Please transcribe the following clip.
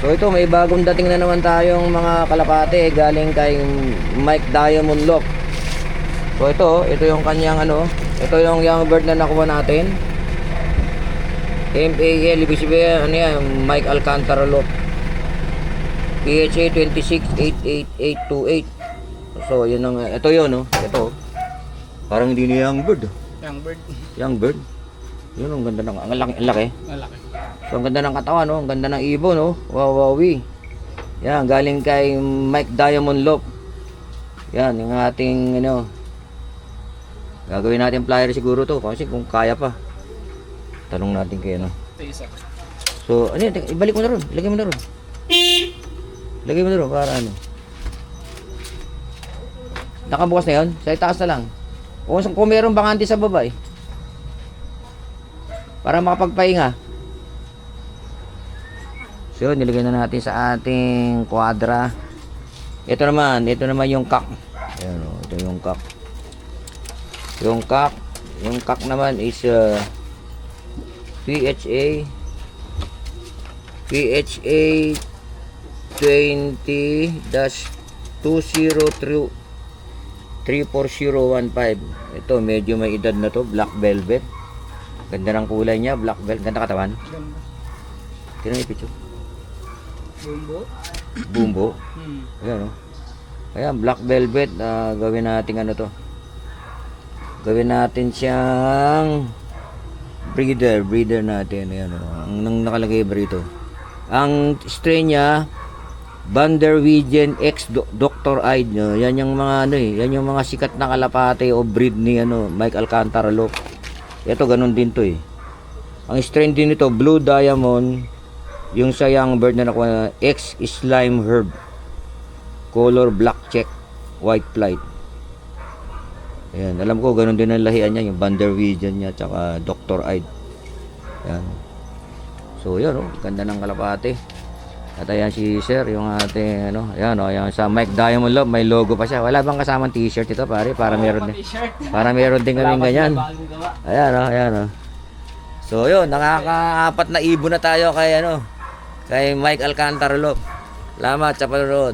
So ito, may bagong dating na naman tayong mga kalapate galing kay Mike Diamond Lock. So ito yung kanyang ano, ito yung young bird na nakuha natin. MAL, ibig sabihin, ano yan, Mike Alcantara Lock. PHA 2688828. So yun ang, ito yun, no? Ito. Parang hindi na young bird. Young bird. Young bird. Yun, ang ganda ng, ang laki. Malaki. So ang ganda ng katawan, no? Ang ganda ng ibon, no? Wawawi. Yan, galing kay Mike Diamond Lock. Yan, yung ating, ano, gagawin natin flyer siguro to kasi kung kaya pa. Tanong natin kay ano. Isa. So, ano yun, ibalik mo na ron. Lagay mo na ron. Lagay mo na ron para ano. Nakabukas na yun? Sa itaas na lang. O kung mayroong bakante sa baba eh. Para makapagpahinga. So, nilagay na natin sa ating quadra. Ito naman yung cock. Ayan o, ito yung cock. Yung cock naman is PHA 20-2034015. Ito medyo may edad na to, black velvet. Ganda ng kulay niya, black velvet, ganda katawan. Ganda. Tingnan yung picture. Bumbo. Bumbo. Ayan o. Ayan, black velvet. Gawin natin ano to. Gawin natin siyang breeder natin. Ayan o. Ang nakalagay ba rito? Ang strain niya, Banderwegian X Dr. Ide. Yan yung mga ano eh. Yan yung mga sikat na kalapate o breed ni ano, Mike Alcantara Lock. Ito ganun din to eh. Ang strain din nito, Blue Diamond. Yung sa young bird na nakuha, X Slime Herb. Color black check, white flight. Ayan, alam ko ganun din ang lahian niya, yung Banderwegian niya tsaka Dr. Ide. Ayan. So yun, oh, ganda ng kalapate. At ayan si Sir, yung ating ano, ayan oh, ayan sa Mike Diamond Lock, may logo pa siya. Wala bang kasamang t-shirt ito pare? Para meron din. Para meron din kaming ganyan. Ayan oh, ayan oh. So yun, nakakaapat na ibon na tayo kay ano, kay Mike Alcantara Lock. Salamat sa panonood.